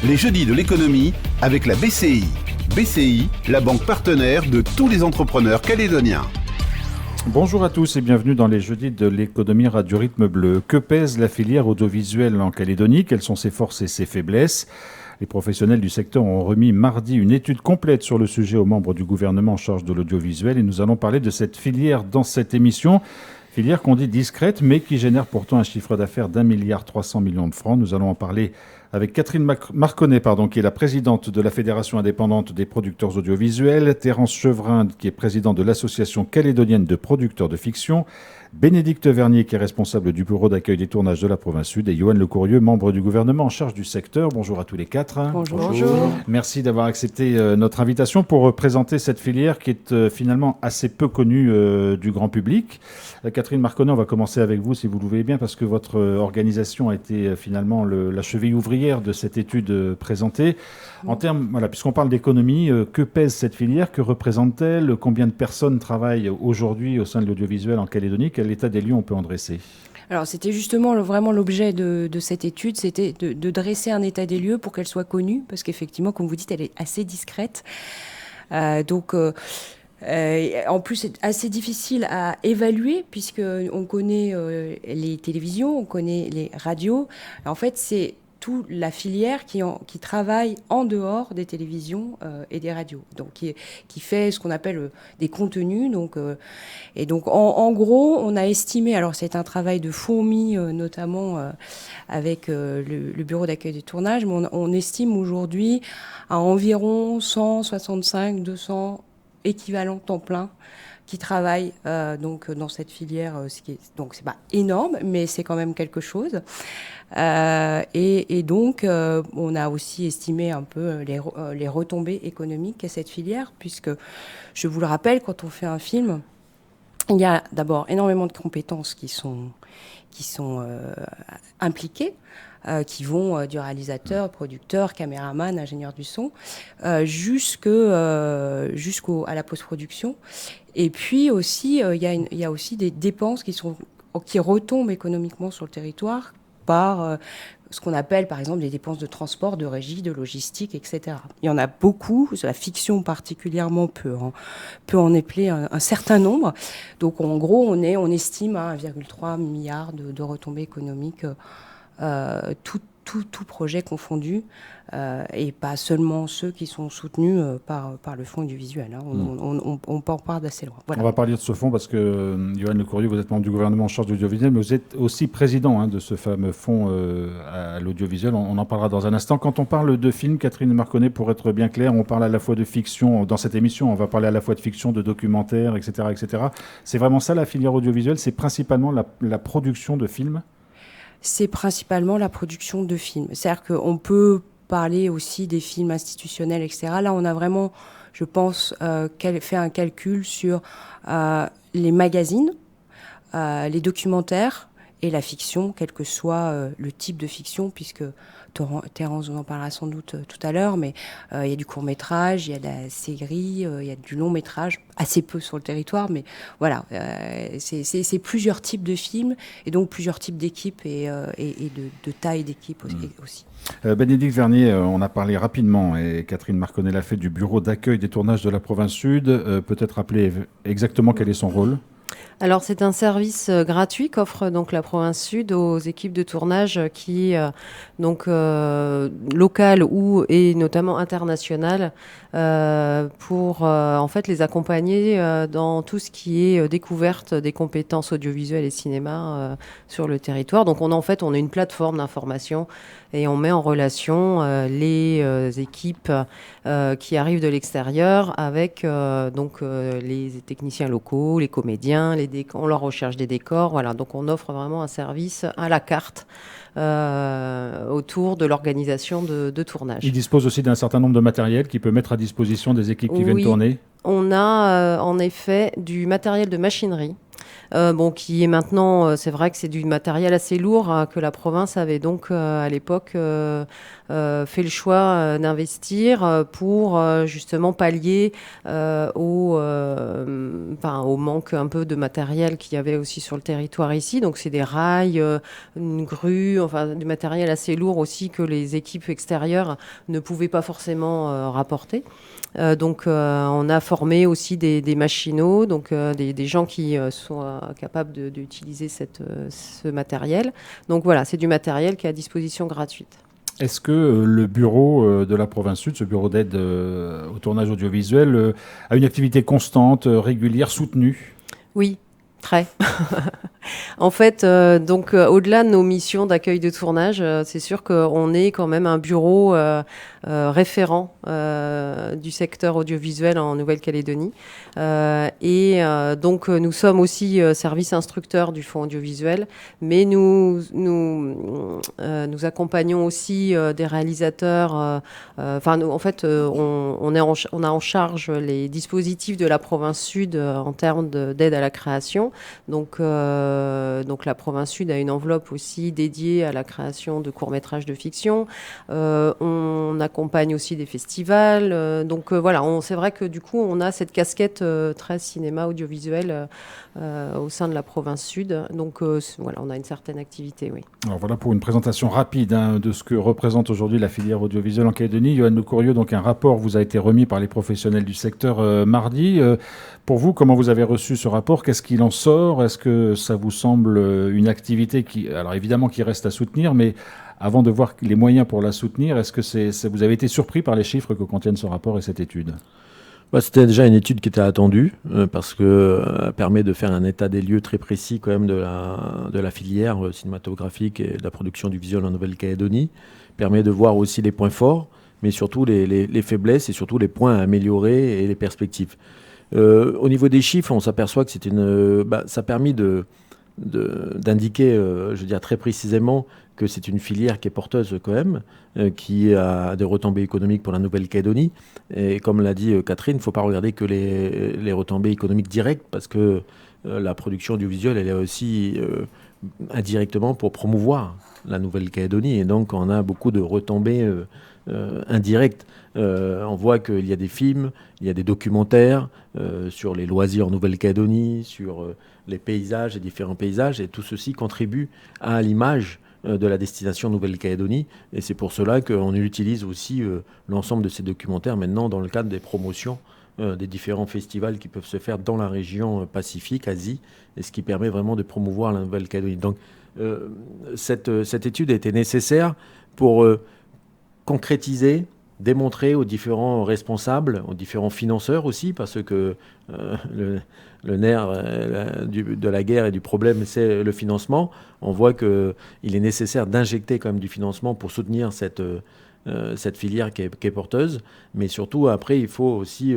Les jeudis de l'économie avec la BCI. BCI, la banque partenaire de tous les entrepreneurs calédoniens. Bonjour à tous et bienvenue dans les jeudis de l'économie Radio Rythme Bleu. Que pèse la filière audiovisuelle en Calédonie? Quelles sont ses forces et ses faiblesses? Les professionnels du secteur ont remis mardi une étude complète sur le sujet aux membres du gouvernement en charge de l'audiovisuel et nous allons parler de cette filière dans cette émission. Filière qu'on dit discrète mais qui génère pourtant un chiffre d'affaires d'1,3 milliard de francs. Nous allons en parler avec Catherine Marconnet, qui est la présidente de la Fédération indépendante des producteurs audiovisuels, Terence Chevrin, qui est président de l'Association calédonienne de producteurs de fiction, Bénédicte Vernier, qui est responsable du bureau d'accueil des tournages de la province Sud, et Yoann Lecourrieux, membre du gouvernement en charge du secteur. Bonjour à tous les quatre. Bonjour. Merci d'avoir accepté notre invitation pour présenter cette filière qui est finalement assez peu connue du grand public. Catherine Marconnet, on va commencer avec vous, si vous le voulez bien, parce que votre organisation a été finalement la cheville ouvrière de cette étude présentée. En termes, puisqu'on parle d'économie, que pèse cette filière? Que représente-t-elle? Combien de personnes travaillent aujourd'hui au sein de l'audiovisuel en Calédonie? Quel état des lieux on peut en dresser? Alors, c'était justement vraiment l'objet de cette étude, c'était de dresser un état des lieux pour qu'elle soit connue, parce qu'effectivement, comme vous dites, elle est assez discrète. En plus, c'est assez difficile à évaluer, puisqu'on connaît les télévisions, on connaît les radios. En fait, c'est toute la filière qui travaille en dehors des télévisions et des radios, donc qui fait ce qu'on appelle des contenus. Et donc en gros, on a estimé, alors c'est un travail de fourmi notamment avec le bureau d'accueil des tournages, mais on estime aujourd'hui à environ 165-200 équivalents temps plein qui travaillent dans cette filière, donc c'est pas énorme, mais c'est quand même quelque chose. Donc, on a aussi estimé un peu les retombées économiques qu'a cette filière, puisque, je vous le rappelle, quand on fait un film, il y a d'abord énormément de compétences qui sont impliquées, qui vont du réalisateur, producteur, caméraman, ingénieur du son, jusqu'à la post-production. Et puis aussi, il y a aussi des dépenses qui retombent économiquement sur le territoire par ce qu'on appelle par exemple des dépenses de transport, de régie, de logistique, etc. Il y en a beaucoup, la fiction particulièrement peut en épeler un certain nombre. Donc en gros, on estime à 1,3 milliard de retombées économiques, tout projet confondu, et pas seulement ceux qui sont soutenus par le fonds audiovisuel. On part d'assez loin. Voilà. On va parler de ce fonds parce que, Yoann Lecourrieux, vous êtes membre du gouvernement en charge de l'audiovisuel, mais vous êtes aussi président de ce fameux fonds à l'audiovisuel. On en parlera dans un instant. Quand on parle de films, Catherine Marconnet, pour être bien clair, on parle à la fois de fiction, dans cette émission, on va parler à la fois de fiction, de documentaire, etc., etc. C'est vraiment ça la filière audiovisuelle? C'est principalement la production de films? C'est principalement la production de films. C'est-à-dire qu'on peut parler aussi des films institutionnels, etc. Là, on a vraiment, je pense, fait un calcul sur les magazines, les documentaires et la fiction, quel que soit le type de fiction, puisque Terence vous en parlera sans doute tout à l'heure, mais il y a du court-métrage, il y a de la série, il y a du long-métrage, assez peu sur le territoire, mais voilà, c'est plusieurs types de films, et donc plusieurs types d'équipes et de taille d'équipe aussi. Bénédicte Vernier, on a parlé rapidement, et Catherine Marconnet l'a fait, du bureau d'accueil des tournages de la province Sud. Peut-être rappeler exactement quel est son rôle? Alors c'est un service gratuit qu'offre donc la province Sud aux équipes de tournage qui locales et notamment internationales pour en fait les accompagner dans tout ce qui est découverte des compétences audiovisuelles et cinéma sur le territoire. Donc on a une plateforme d'information et on met en relation les équipes qui arrivent de l'extérieur avec les techniciens locaux, les comédiens, on leur recherche des décors, voilà. Donc on offre vraiment un service à la carte autour de l'organisation de tournage. Il dispose aussi d'un certain nombre de matériel qu'il peut mettre à disposition des équipes qui viennent tourner. On a en effet du matériel de machinerie qui est maintenant, c'est vrai que c'est du matériel assez lourd, que la province avait donc à l'époque fait le choix d'investir pour justement pallier au manque un peu de matériel qu'il y avait aussi sur le territoire ici. Donc c'est des rails, une grue, enfin du matériel assez lourd aussi que les équipes extérieures ne pouvaient pas forcément rapporter. Donc on a formé aussi des machinaux, donc des gens qui sont capables d'utiliser ce matériel. Donc voilà, c'est du matériel qui est à disposition gratuite. Est-ce que le bureau de la province sud, ce bureau d'aide au tournage audiovisuel, a une activité constante, régulière, soutenue ? Oui, très. En fait, au-delà de nos missions d'accueil de tournage, c'est sûr qu'on est quand même un bureau référent du secteur audiovisuel en Nouvelle-Calédonie. Donc, nous sommes aussi service instructeur du fonds audiovisuel, mais nous accompagnons aussi des réalisateurs. On a en charge les dispositifs de la province sud en termes d'aide à la création. Donc la province sud a une enveloppe aussi dédiée à la création de courts-métrages de fiction. On accompagne aussi des festivals. C'est vrai que du coup, on a cette casquette très cinéma audiovisuel au sein de la province sud. Donc on a une certaine activité, oui. Alors voilà pour une présentation rapide de ce que représente aujourd'hui la filière audiovisuelle en Calédonie. Yoann Le Courrieux, donc un rapport vous a été remis par les professionnels du secteur mardi. Pour vous, comment vous avez reçu ce rapport ? Qu'est-ce qu'il en sort ? Est-ce que ça vous semble une activité qui reste à soutenir, mais avant de voir les moyens pour la soutenir, est-ce que vous avez été surpris par les chiffres que contiennent ce rapport et cette étude ? C'était déjà une étude qui était attendue parce qu'elle permet de faire un état des lieux très précis quand même de la filière cinématographique et de la production du visuel en Nouvelle-Calédonie. Permet de voir aussi les points forts, mais surtout les faiblesses et surtout les points à améliorer et les perspectives. Au niveau des chiffres, on s'aperçoit que ça a permis d'indiquer, je veux dire très précisément, que c'est une filière qui est porteuse quand même, qui a des retombées économiques pour la Nouvelle-Calédonie. Et comme l'a dit Catherine, il ne faut pas regarder que les retombées économiques directes, parce que la production audiovisuelle, elle est aussi indirectement pour promouvoir la Nouvelle-Calédonie. Et donc, on a beaucoup de retombées indirectes. On voit qu'il y a des films, il y a des documentaires sur les loisirs en Nouvelle-Calédonie, sur les paysages, les différents paysages, et tout ceci contribue à l'image de la destination Nouvelle-Calédonie. Et c'est pour cela qu'on utilise aussi l'ensemble de ces documentaires maintenant dans le cadre des promotions des différents festivals qui peuvent se faire dans la région Pacifique, Asie, et ce qui permet vraiment de promouvoir la Nouvelle-Calédonie. Donc cette étude a été nécessaire pour concrétiser, démontrer aux différents responsables, aux différents financeurs aussi, parce que le nerf de la guerre et du problème, c'est le financement. On voit qu'il est nécessaire d'injecter quand même du financement pour soutenir cette filière qui est porteuse, mais surtout après il faut aussi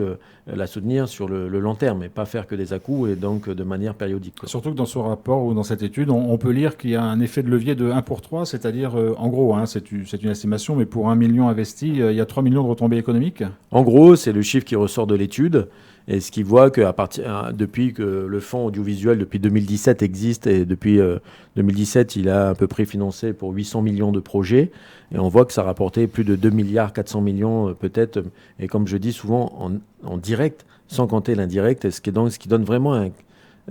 la soutenir sur le long terme et pas faire que des à-coups et donc de manière périodique. Surtout que dans ce rapport ou dans cette étude, on peut lire qu'il y a un effet de levier de 1 pour 3, c'est-à-dire en gros, c'est une estimation, mais pour 1 million investi, il y a 3 millions de retombées économiques. En gros, c'est le chiffre qui ressort de l'étude. Et ce qui voit que depuis que le fonds audiovisuel, depuis 2017, existe, et depuis 2017, il a à peu près financé pour 800 millions de projets. Et on voit que ça a rapporté plus de 2 milliards 400 millions peut-être. Et comme je dis souvent, en direct, sans compter l'indirect, ce qui donne vraiment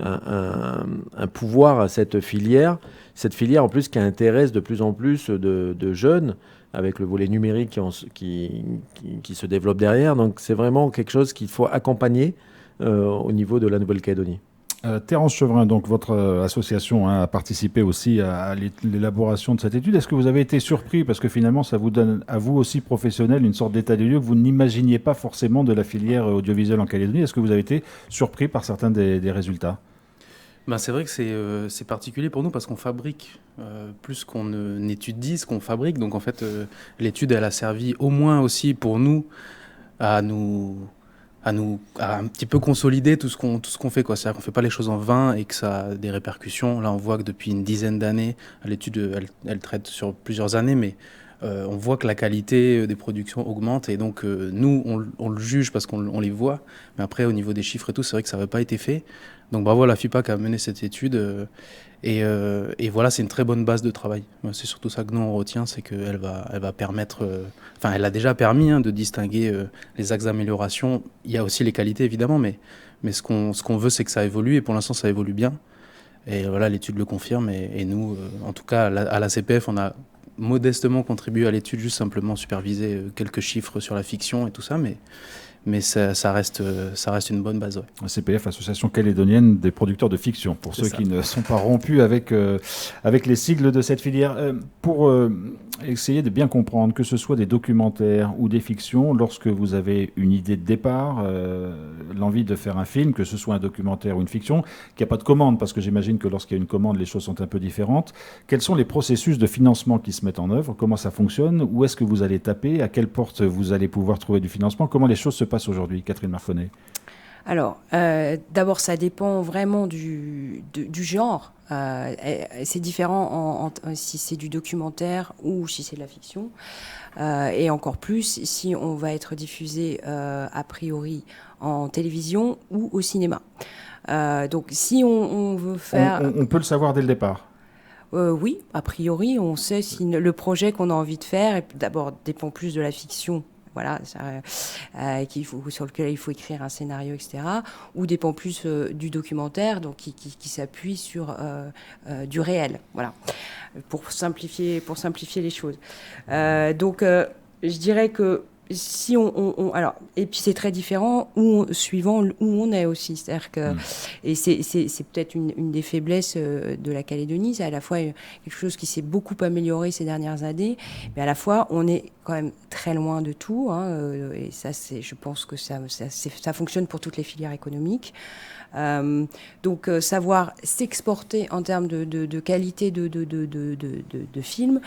un pouvoir à cette filière. Cette filière, en plus, qui intéresse de plus en plus de jeunes, avec le volet numérique qui se développe derrière. Donc c'est vraiment quelque chose qu'il faut accompagner au niveau de la Nouvelle-Calédonie. Terence Chevrin, donc votre association a participé aussi à l'élaboration de cette étude. Est-ce que vous avez été surpris, parce que finalement ça vous donne à vous aussi professionnels une sorte d'état des lieux que vous n'imaginiez pas forcément de la filière audiovisuelle en Calédonie. Est-ce que vous avez été surpris par certains des résultats ? C'est vrai que c'est particulier pour nous parce qu'on fabrique plus qu'on n'étudie ce qu'on fabrique. Donc en fait, l'étude, elle a servi au moins aussi pour nous à un petit peu consolider tout ce qu'on fait, quoi. C'est-à-dire qu'on fait pas les choses en vain et que ça a des répercussions. Là, on voit que depuis une dizaine d'années, l'étude, elle traite sur plusieurs années, mais on voit que la qualité des productions augmente et donc nous, on le juge parce qu'on les voit. Mais après, au niveau des chiffres et tout, c'est vrai que ça n'avait pas été fait. Donc bravo à la FIPA qui a mené cette étude. Et voilà, c'est une très bonne base de travail. C'est surtout ça que nous, on retient, c'est qu'elle va permettre... Enfin, elle a déjà permis de distinguer les axes d'amélioration. Il y a aussi les qualités, évidemment, mais ce qu'on veut, c'est que ça évolue. Et pour l'instant, ça évolue bien. Et voilà, l'étude le confirme. Et nous, en tout cas, à la CPF, on a modestement contribué à l'étude, juste simplement superviser quelques chiffres sur la fiction et tout ça, mais ça reste une bonne base. Ouais. La CPF, Association calédonienne des producteurs de fiction, pour ceux qui ne sont pas rompus avec les sigles de cette filière. Pour essayer de bien comprendre, que ce soit des documentaires ou des fictions, lorsque vous avez une idée de départ, l'envie de faire un film, que ce soit un documentaire ou une fiction, qu'il n'y a pas de commande, parce que j'imagine que lorsqu'il y a une commande, les choses sont un peu différentes. Quels sont les processus de financement qui se mettent en œuvre? Comment ça fonctionne? Où est-ce que vous allez taper? À quelle porte vous allez pouvoir trouver du financement? Comment les choses se passent aujourd'hui, Catherine Marfonnet? Alors, d'abord, ça dépend vraiment du genre. C'est différent si c'est du documentaire ou si c'est de la fiction. Et encore plus si on va être diffusé a priori en télévision ou au cinéma. Donc, si on veut faire... On peut le savoir dès le départ. Oui, a priori, on sait si le projet qu'on a envie de faire, d'abord, dépend plus de la fiction. Voilà, sur lequel il faut écrire un scénario, etc. Ou dépend plus du documentaire, donc qui s'appuie sur du réel. Voilà, pour simplifier les choses. Donc, je dirais que si alors, et puis c'est très différent suivant où on est aussi. C'est-à-dire que, et c'est peut-être une des faiblesses de la Calédonie, c'est à la fois quelque chose qui s'est beaucoup amélioré ces dernières années, mais à la fois on est quand même très loin de tout, et ça, je pense que ça fonctionne pour toutes les filières économiques. Donc savoir s'exporter en termes de qualité de film,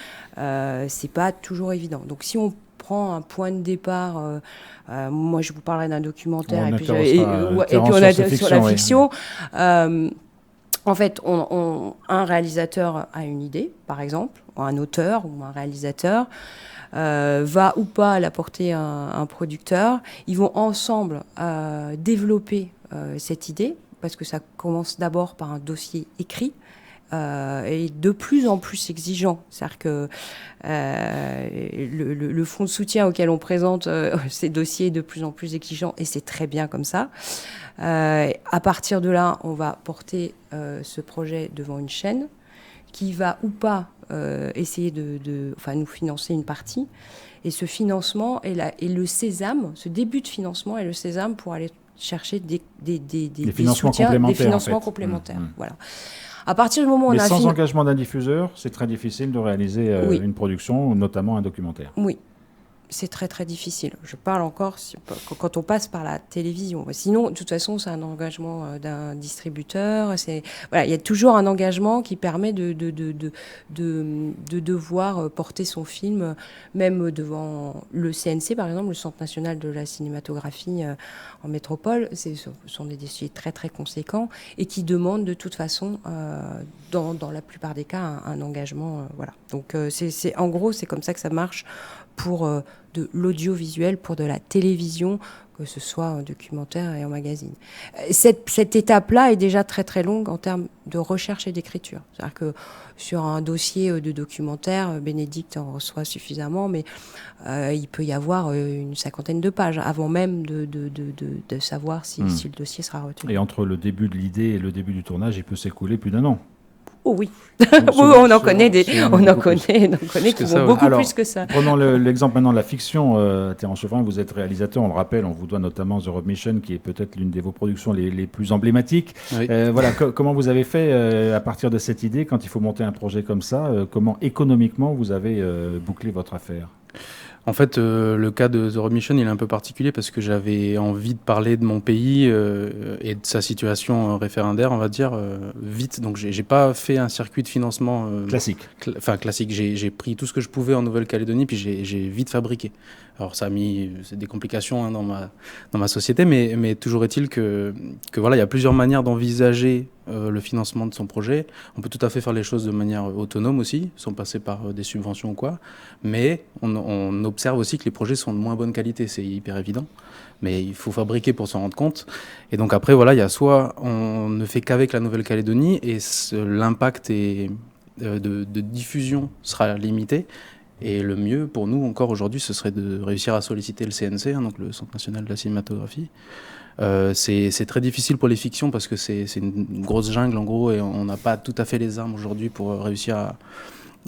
c'est pas toujours évident. Donc si on prend un point de départ, moi je vous parlerai d'un documentaire et puis on a sur la fiction. En fait, un réalisateur a une idée, par exemple, ou un auteur ou un réalisateur va ou pas l'apporter un producteur. Ils vont ensemble développer cette idée, parce que ça commence d'abord par un dossier écrit, et de plus en plus exigeant. C'est-à-dire que le fonds de soutien auquel on présente ces dossiers est de plus en plus exigeant, et c'est très bien comme ça. À partir de là, on va porter ce projet devant une chaîne qui va ou pas essayer de nous financer une partie. Et ce financement est le sésame, ce début de financement est le sésame pour aller chercher des financements soutiens, complémentaires. Des financements complémentaires. Voilà. À partir du moment où mais sans engagement d'un diffuseur, c'est très difficile de réaliser une production, notamment un documentaire. Oui, c'est très très difficile. Je parle encore quand on passe par la télévision. Sinon, de toute façon, c'est un engagement d'un distributeur. Il y a toujours un engagement qui permet de devoir porter son film, même devant le CNC, par exemple, le Centre national de la cinématographie en métropole. Ce sont des dossiers très très conséquents et qui demandent de toute façon, dans la plupart des cas, un engagement. Voilà. Donc, en gros, c'est comme ça que ça marche pour de l'audiovisuel, pour de la télévision, que ce soit en documentaire et en magazine. Cette étape-là est déjà très très longue en termes de recherche et d'écriture. C'est-à-dire que sur un dossier de documentaire, Bénédicte en reçoit suffisamment, mais il peut y avoir une 50aine de pages avant même de savoir si le dossier sera retenu. Et entre le début de l'idée et le début du tournage, il peut s'écouler plus d'un an. Oh oui, on en connaît qui vont beaucoup plus que ça. Prenons l'exemple maintenant de la fiction. Terence Chevrin, vous êtes réalisateur, on le rappelle, on vous doit notamment The Rob Mission, qui est peut-être l'une de vos productions les plus emblématiques. Oui. Voilà, comment vous avez fait à partir de cette idée, quand il faut monter un projet comme ça, comment économiquement vous avez bouclé votre affaire ? En fait, le cas de The Rob Mission, il est un peu particulier parce que j'avais envie de parler de mon pays et de sa situation référendaire, on va dire, vite. Donc, j'ai pas fait un circuit de financement classique. Classique. J'ai pris tout ce que je pouvais en Nouvelle-Calédonie, puis j'ai vite fabriqué. Alors, ça a mis des complications dans ma société, mais toujours est-il que voilà, il y a plusieurs manières d'envisager le financement de son projet. On peut tout à fait faire les choses de manière autonome aussi, sans passer par des subventions ou quoi. Mais on observe aussi que les projets sont de moins bonne qualité, c'est hyper évident. Mais il faut fabriquer pour s'en rendre compte. Et donc après, voilà, il y a soit on ne fait qu'avec la Nouvelle-Calédonie et l'impact de diffusion sera limité. Et le mieux pour nous encore aujourd'hui, ce serait de réussir à solliciter le CNC, donc le Centre national de la cinématographie. C'est très difficile pour les fictions parce que c'est une grosse jungle en gros et on n'a pas tout à fait les armes aujourd'hui pour réussir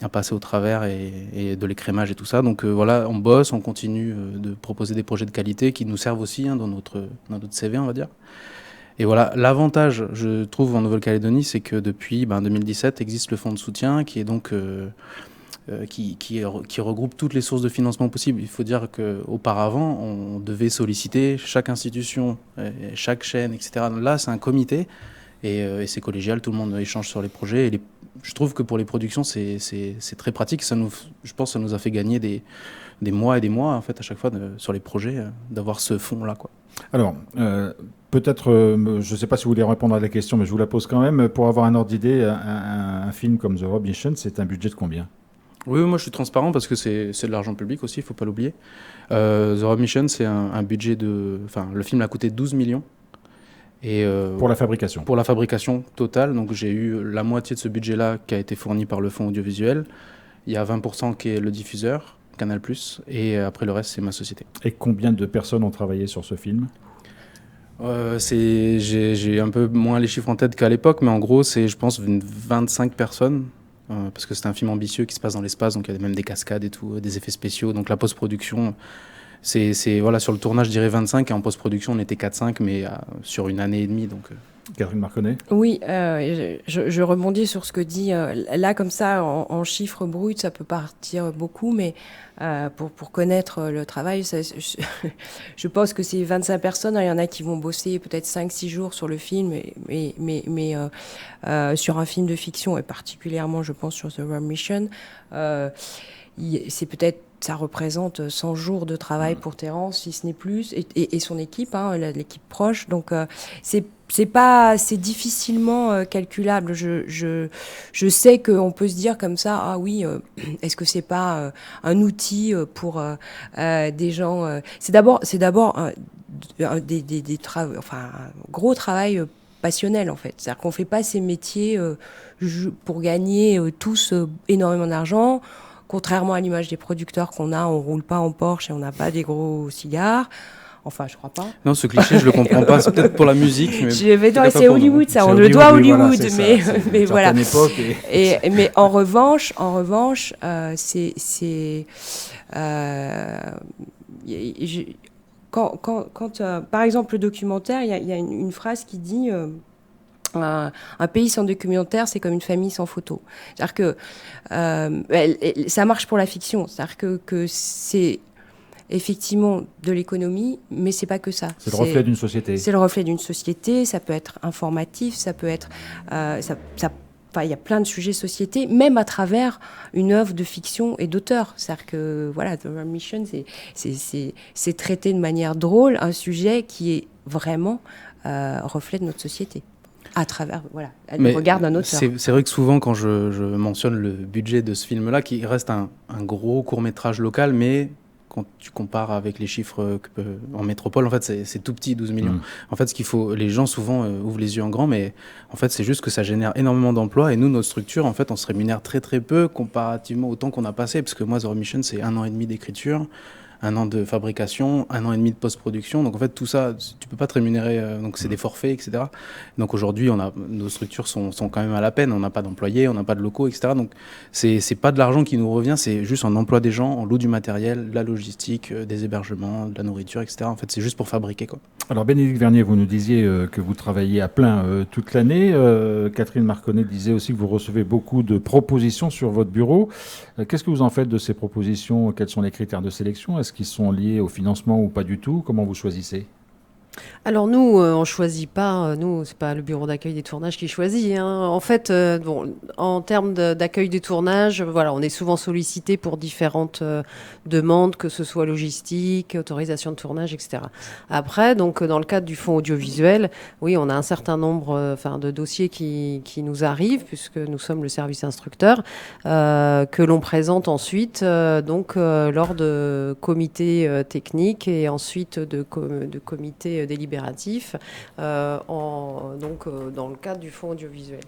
à passer au travers et de l'écrémage et tout ça. Donc voilà, on bosse, on continue de proposer des projets de qualité qui nous servent aussi dans notre CV, on va dire. Et voilà, l'avantage, je trouve, en Nouvelle-Calédonie, c'est que depuis 2017 existe le fonds de soutien qui est donc qui regroupe toutes les sources de financement possibles. Il faut dire qu'auparavant, on devait solliciter chaque institution, chaque chaîne, etc. Là, c'est un comité et c'est collégial, tout le monde échange sur les projets. Et je trouve que pour les productions, c'est très pratique. Je pense que ça nous a fait gagner des mois et des mois, en fait, à chaque fois, sur les projets, d'avoir ce fonds-là, quoi. Alors, peut-être, je ne sais pas si vous voulez répondre à la question, mais je vous la pose quand même. Pour avoir un ordre d'idée, un film comme The Rob Mission, c'est un budget de combien ? Oui, moi je suis transparent parce que c'est de l'argent public aussi, il ne faut pas l'oublier. The Rob Mission, c'est un budget Enfin, le film a coûté 12 millions. Et, pour la fabrication ? Pour la fabrication totale. Donc j'ai eu la moitié de ce budget-là qui a été fourni par le fonds audiovisuel. Il y a 20% qui est le diffuseur, Canal+, et après le reste, c'est ma société. Et combien de personnes ont travaillé sur ce film ? J'ai un peu moins les chiffres en tête qu'à l'époque, mais en gros, c'est, je pense, 25 personnes. Parce que c'est un film ambitieux qui se passe dans l'espace, donc il y a même des cascades et tout, des effets spéciaux. Donc la post-production, voilà, sur le tournage, je dirais 25, et en post-production, on était 4-5, mais sur une année et demie. Donc, Catherine Marconnet ? Oui, je rebondis sur ce que dit. Là, comme ça, en chiffres bruts, ça peut partir beaucoup, mais pour connaître le travail, je pense que c'est 25 personnes. Il y en a qui vont bosser peut-être 5-6 jours sur le film, mais sur un film de fiction, et particulièrement, je pense, sur The Rob Mission, c'est peut-être ça représente 100 jours de travail pour Terrence, si ce n'est plus, et son équipe, l'équipe proche. Donc, c'est difficilement calculable. Je sais qu'on peut se dire comme ça, ah oui, est-ce que c'est pas un outil pour des gens C'est d'abord des travaux, enfin, un gros travail passionnel en fait. C'est-à-dire qu'on fait pas ces métiers pour gagner tous énormément d'argent. Contrairement à l'image des producteurs qu'on a, on roule pas en Porsche et on n'a pas des gros cigares. Enfin, je crois pas. Non, ce cliché, je le comprends pas. C'est peut-être pour la musique. Mais c'est Hollywood, ça. On le doit à Hollywood, mais voilà. Mais en revanche, quand par exemple le documentaire, il y a une phrase qui dit. Un pays sans documentaire, c'est comme une famille sans photo. C'est-à-dire que ça marche pour la fiction. C'est-à-dire que c'est effectivement de l'économie, mais c'est pas que ça. C'est le reflet d'une société. C'est le reflet d'une société. Ça peut être informatif, ça peut être, il y a plein de sujets société, même à travers une œuvre de fiction et d'auteur. C'est-à-dire que voilà, The Rob Mission, c'est traiter de manière drôle un sujet qui est vraiment reflet de notre société. À travers, le regard d'un auteur. C'est vrai que souvent, quand je mentionne le budget de ce film-là, qui reste un gros court-métrage local, mais quand tu compares avec les chiffres en métropole, en fait, c'est tout petit, 12 millions. En fait, les gens souvent ouvrent les yeux en grand, mais en fait, c'est juste que ça génère énormément d'emplois. Et nous, notre structure, en fait, on se rémunère très très peu comparativement au temps qu'on a passé. Parce que moi, The Rob Mission, c'est 1 an et demi d'écriture, 1 an de fabrication, 1 an et demi de post-production. Donc en fait, tout ça, tu peux pas te rémunérer. Donc c'est des forfaits, etc. Donc aujourd'hui, nos structures sont quand même à la peine. On n'a pas d'employés, on n'a pas de locaux, etc. Donc c'est pas de l'argent qui nous revient, c'est juste un emploi des gens, on loue du matériel, de la logistique, des hébergements, de la nourriture, etc. En fait, c'est juste pour fabriquer, quoi. Alors Bénédicte Vernier, vous nous disiez que vous travaillez à plein toute l'année. Catherine Marconnet disait aussi que vous recevez beaucoup de propositions sur votre bureau. Qu'est-ce que vous en faites de ces propositions ? Quels sont les critères de sélection ? Est-ce qu'ils sont liés au financement ou pas du tout ? Comment vous choisissez ? Alors nous, on choisit pas. Nous, c'est pas le bureau d'accueil des tournages qui choisit, hein. En fait, en termes d'accueil des tournages, voilà, on est souvent sollicité pour différentes demandes, que ce soit logistique, autorisation de tournage, etc. Après, donc dans le cadre du fonds audiovisuel, oui, on a un certain nombre, de dossiers qui nous arrivent puisque nous sommes le service instructeur, que l'on présente ensuite, lors de comités techniques et ensuite de comités délibératif dans le cadre du fonds audiovisuel.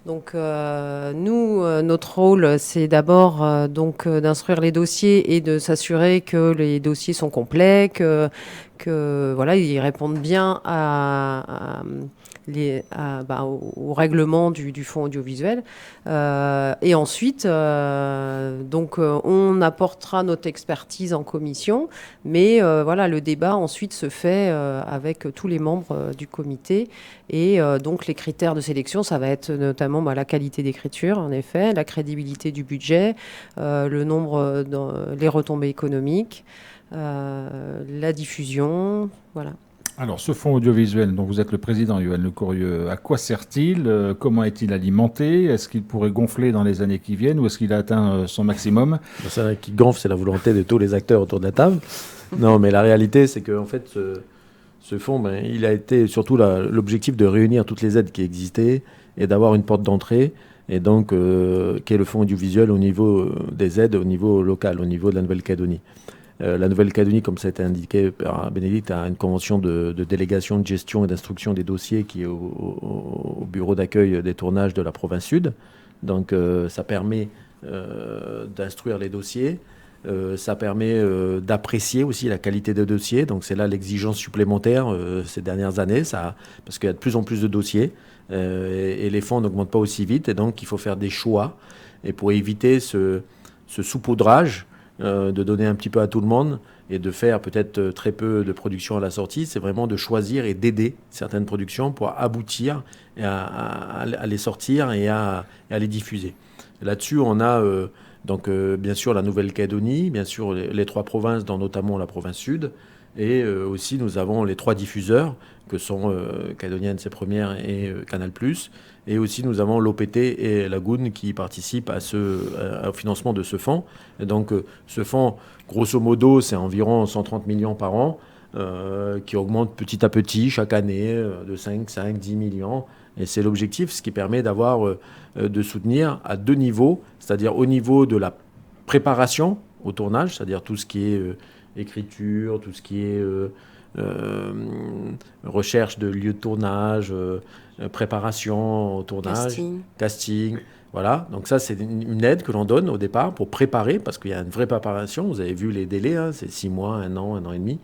Donc notre rôle, c'est d'abord d'instruire les dossiers et de s'assurer que les dossiers sont complets, ils répondent bien au règlement du fonds audiovisuel. Et ensuite, on apportera notre expertise en commission, mais le débat ensuite se fait avec tous les membres du comité. Et donc les critères de sélection, ça va être notamment la qualité d'écriture, en effet, la crédibilité du budget, le nombre, les retombées économiques, la diffusion, voilà. Alors, ce fonds audiovisuel dont vous êtes le président, Yoann Lecourrieu, à quoi sert-il? Comment est-il alimenté? Est-ce qu'il pourrait gonfler dans les années qui viennent ou est-ce qu'il a atteint son maximum? C'est vrai qu'il gonfle, c'est la volonté de tous les acteurs autour de la table. Non, mais la réalité, c'est qu'en fait, ce fonds, il a été surtout l'objectif de réunir toutes les aides qui existaient et d'avoir une porte d'entrée. Et donc, qui est le fonds audiovisuel au niveau des aides, au niveau local, au niveau de la Nouvelle-Calédonie. La Nouvelle-Calédonie, comme ça a été indiqué par Bénédicte, a une convention de délégation, de gestion et d'instruction des dossiers qui est au bureau d'accueil des tournages de la province sud. Donc ça permet d'instruire les dossiers, ça permet d'apprécier aussi la qualité des dossiers. Donc c'est là l'exigence supplémentaire ces dernières années, parce qu'il y a de plus en plus de dossiers et les fonds n'augmentent pas aussi vite. Et donc il faut faire des choix. Et pour éviter ce saupoudrage, de donner un petit peu à tout le monde et de faire peut-être très peu de production à la sortie, c'est vraiment de choisir et d'aider certaines productions pour aboutir à les sortir et à les diffuser. Là-dessus, on a bien sûr la Nouvelle-Calédonie, bien sûr les 3 provinces, dont notamment la province sud, et aussi nous avons les 3 diffuseurs que sont Calédonienne, c'est première et Canal+. Et aussi, nous avons l'OPT et Lagoon qui participent au financement de ce fonds. Et donc, ce fonds, grosso modo, c'est environ 130 millions par an, qui augmente petit à petit chaque année de 5, 10 millions. Et c'est l'objectif, ce qui permet de soutenir à 2 niveaux, c'est-à-dire au niveau de la préparation au tournage, c'est-à-dire tout ce qui est écriture, tout ce qui est recherche de lieux de tournage, préparation au tournage, casting. Voilà, donc ça c'est une aide que l'on donne au départ pour préparer, parce qu'il y a une vraie préparation. Vous avez vu les délais, hein, c'est 6 mois, 1 an et demi.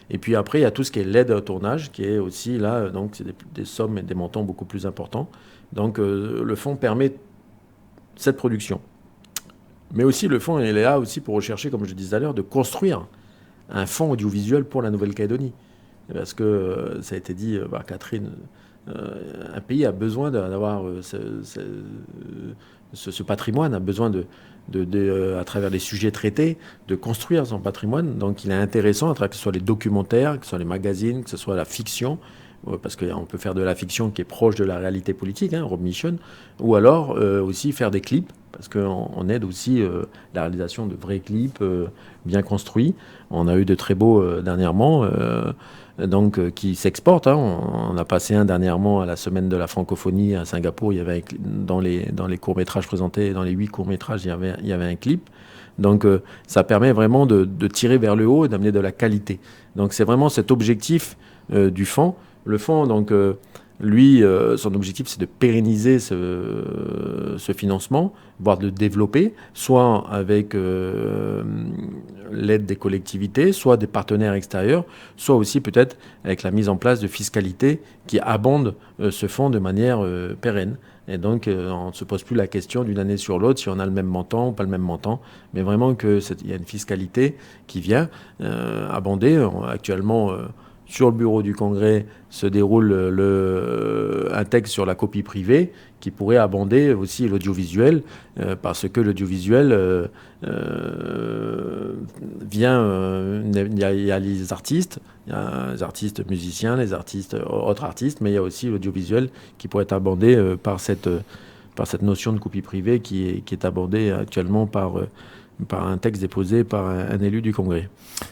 Et puis après, il y a tout ce qui est l'aide au tournage, qui est aussi là, donc c'est des sommes et des montants beaucoup plus importants. Donc le fonds permet cette production. Mais aussi le fonds il est là aussi pour rechercher, comme je disais tout à l'heure, de construire un fonds audiovisuel pour la Nouvelle-Calédonie. Parce que ça a été dit par Catherine, un pays a besoin d'avoir ce patrimoine, a besoin à travers les sujets traités, de construire son patrimoine. Donc il est intéressant, à travers que ce soit les documentaires, que ce soit les magazines, que ce soit la fiction, parce qu'on peut faire de la fiction qui est proche de la réalité politique, Rob Mission, ou alors aussi faire des clips, parce qu'on aide aussi la réalisation de vrais clips bien construits. On a eu de très beaux dernièrement, qui s'exportent. On a passé un dernièrement à la semaine de la francophonie à Singapour. Il y avait dans les courts-métrages présentés, dans les 8 courts-métrages, il y avait un clip. Donc ça permet vraiment de tirer vers le haut et d'amener de la qualité. Donc c'est vraiment cet objectif du fonds. Le fonds, donc, lui, son objectif, c'est de pérenniser ce financement, voire de le développer, soit avec l'aide des collectivités, soit des partenaires extérieurs, soit aussi peut-être avec la mise en place de fiscalité qui abonde ce fonds de manière pérenne. Et donc, on ne se pose plus la question d'une année sur l'autre si on a le même montant ou pas le même montant, mais vraiment qu'il y a une fiscalité qui vient abonder. Actuellement, sur le bureau du Congrès se déroule un texte sur la copie privée qui pourrait abonder aussi l'audiovisuel, parce que l'audiovisuel il y a les artistes, il y a les artistes musiciens, les artistes, autres artistes, mais il y a aussi l'audiovisuel qui pourrait être abordé par cette notion de copie privée qui est abordée actuellement par un texte déposé par un élu du Congrès.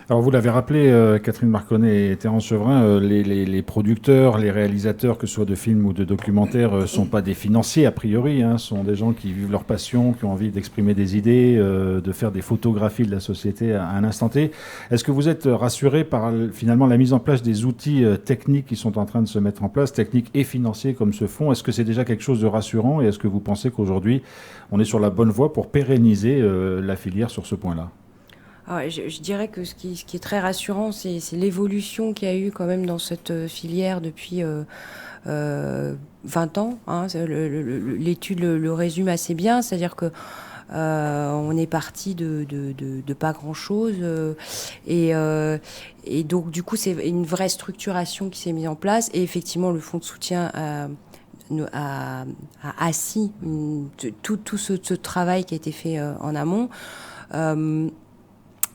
Alors vous l'avez rappelé, Catherine Marconnet et Terence Chevrin, les producteurs, les réalisateurs, que ce soit de films ou de documentaires, sont pas des financiers a priori, sont des gens qui vivent leur passion, qui ont envie d'exprimer des idées, de faire des photographies de la société à un instant T. Est-ce que vous êtes rassuré par finalement la mise en place des outils techniques qui sont en train de se mettre en place, techniques et financiers comme ce fonds? Est-ce que c'est déjà quelque chose de rassurant et est-ce que vous pensez qu'aujourd'hui on est sur la bonne voie pour pérenniser la filière sur ce point-là? Alors, je dirais que ce qui est très rassurant, c'est l'évolution qu'il y a eu quand même dans cette filière depuis 20 ans. L'étude le résume assez bien, c'est-à-dire que on est parti de pas grand-chose et donc du coup c'est une vraie structuration qui s'est mise en place et effectivement le fonds de soutien a assis tout ce travail qui a été fait en amont.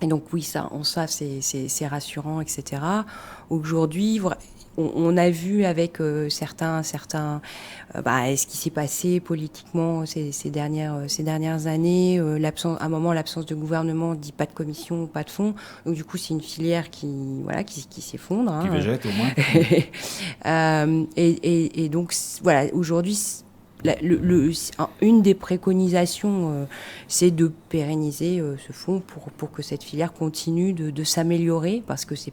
Et donc oui, ça c'est rassurant, etc. Aujourd'hui, on a vu avec certains ce qui s'est passé politiquement ces dernières années, à un moment l'absence de gouvernement dit pas de commission, pas de fonds. Donc du coup, c'est une filière qui s'effondre. Qui végète au moins. Et donc voilà, aujourd'hui. Une des préconisations, c'est de pérenniser ce fonds pour que cette filière continue de s'améliorer, parce que il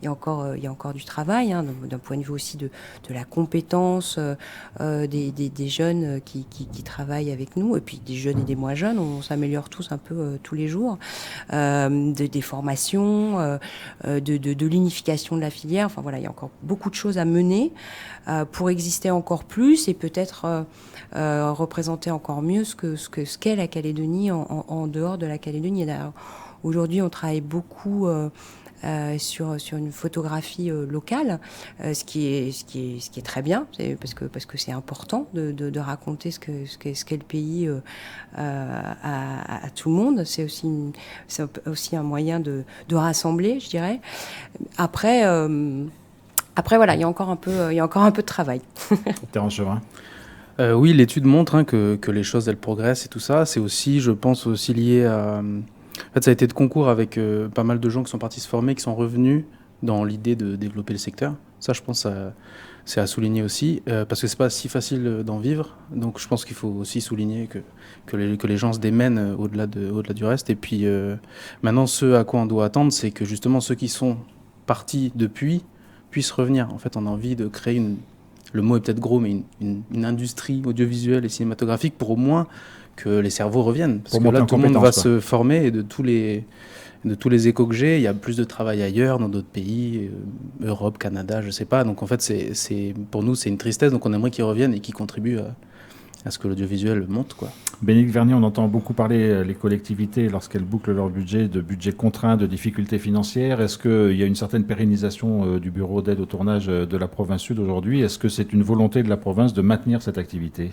y a encore du travail, d'un point de vue aussi de la compétence des jeunes qui travaillent avec nous, et puis des jeunes et des moins jeunes, on s'améliore tous un peu tous les jours, des formations, de l'unification de la filière. Enfin voilà, il y a encore beaucoup de choses à mener pour exister encore plus et peut-être représenter encore mieux ce qu'est la Calédonie en dehors de la Calédonie. Aujourd'hui, on travaille beaucoup sur une photographie locale, ce qui est très bien, parce que c'est important de raconter ce qu'est le pays à tout le monde. C'est aussi un moyen de rassembler, je dirais. Après voilà, il y a encore un peu de travail. Terence Chevrin. Oui, l'étude montre que les choses elles progressent et tout ça. C'est aussi, je pense, aussi lié à. En fait, ça a été de concours avec pas mal de gens qui sont partis se former, qui sont revenus dans l'idée de développer le secteur. Ça, je pense, c'est à souligner aussi, parce que c'est pas si facile d'en vivre. Donc, je pense qu'il faut aussi souligner que les gens se démènent au-delà du reste. Et puis, maintenant, ce à quoi on doit attendre, c'est que justement ceux qui sont partis depuis puissent revenir. En fait, on a envie de créer le mot est peut-être gros, mais une industrie audiovisuelle et cinématographique pour au moins que les cerveaux reviennent. Parce que là, tout le monde va se former et de tous les échos que j'ai, il y a plus de travail ailleurs, dans d'autres pays, Europe, Canada, je sais pas. Donc en fait, pour nous, c'est une tristesse. Donc on aimerait qu'ils reviennent et qu'ils contribuent à ce que l'audiovisuel monte, quoi. Bénédicte Vernier, on entend beaucoup parler, les collectivités, lorsqu'elles bouclent leur budget, de budget contraint, de difficultés financières. Est-ce qu'il y a une certaine pérennisation du bureau d'aide au tournage de la province sud aujourd'hui? Est-ce que c'est une volonté de la province de maintenir cette activité?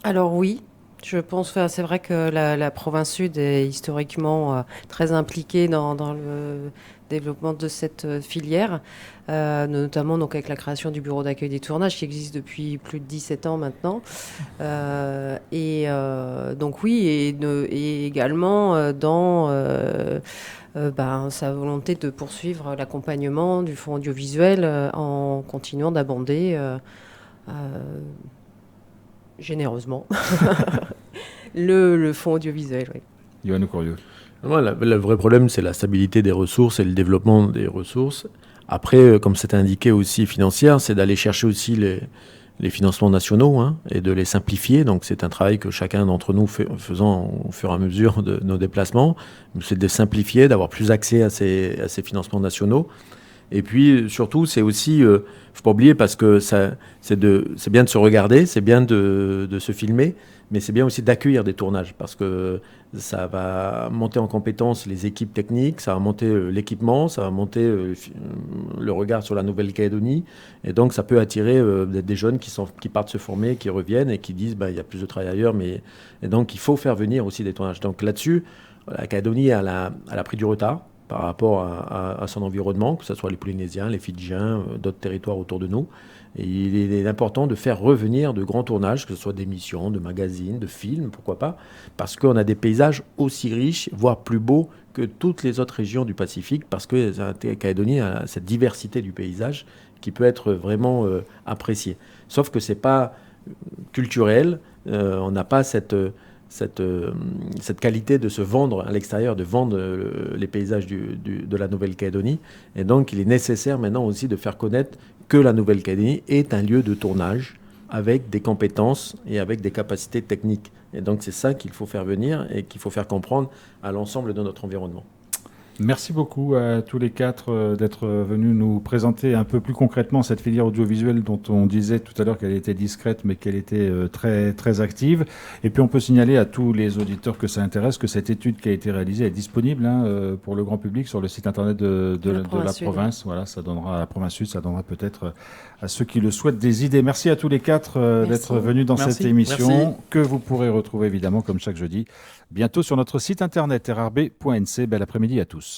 Alors oui. Je pense, c'est vrai que la province sud est historiquement très impliquée dans le développement de cette filière, notamment donc avec la création du bureau d'accueil des tournages qui existe depuis plus de 17 ans maintenant. Donc oui, et également dans sa volonté de poursuivre l'accompagnement du fonds audiovisuel en continuant d'abonder généreusement le fonds audiovisuel. Oui. Yohann Okouriou. Le vrai problème, c'est la stabilité des ressources et le développement des ressources. Après, comme c'est indiqué aussi financière, c'est d'aller chercher aussi les financements nationaux et de les simplifier. Donc c'est un travail que chacun d'entre nous faisant au fur et à mesure de nos déplacements. C'est de simplifier, d'avoir plus accès à ces financements nationaux. Et puis surtout, c'est aussi, faut pas oublier, parce que c'est bien de se regarder, c'est bien de se filmer, mais c'est bien aussi d'accueillir des tournages, parce que ça va monter en compétence les équipes techniques, ça va monter l'équipement, ça va monter le regard sur la Nouvelle-Calédonie, et donc ça peut attirer des jeunes qui partent se former, qui reviennent et qui disent il y a plus de travail ailleurs, et donc il faut faire venir aussi des tournages. Donc là-dessus, la Calédonie elle a pris du retard par rapport à son environnement, que ce soit les Polynésiens, les Fidjiens, d'autres territoires autour de nous. Et il est important de faire revenir de grands tournages, que ce soit d'émissions, de magazines, de films, pourquoi pas, parce qu'on a des paysages aussi riches, voire plus beaux que toutes les autres régions du Pacifique, parce que la Calédonie a cette diversité du paysage qui peut être vraiment appréciée. Sauf que ce n'est pas culturel, on n'a pas cette qualité de se vendre à l'extérieur, de vendre les paysages de la Nouvelle-Calédonie. Et donc, il est nécessaire maintenant aussi de faire connaître que la Nouvelle-Calédonie est un lieu de tournage avec des compétences et avec des capacités techniques. Et donc, c'est ça qu'il faut faire venir et qu'il faut faire comprendre à l'ensemble de notre environnement. Merci beaucoup à tous les quatre d'être venus nous présenter un peu plus concrètement cette filière audiovisuelle dont on disait tout à l'heure qu'elle était discrète mais qu'elle était très, très active. Et puis on peut signaler à tous les auditeurs que ça intéresse que cette étude qui a été réalisée est disponible pour le grand public sur le site internet de la province. Voilà, ça donnera à la province sud, ça donnera peut-être à ceux qui le souhaitent des idées. Merci à tous les quatre d'être venus dans cette émission que vous pourrez retrouver évidemment comme chaque jeudi bientôt sur notre site internet rrb.nc. Bel après-midi à tous.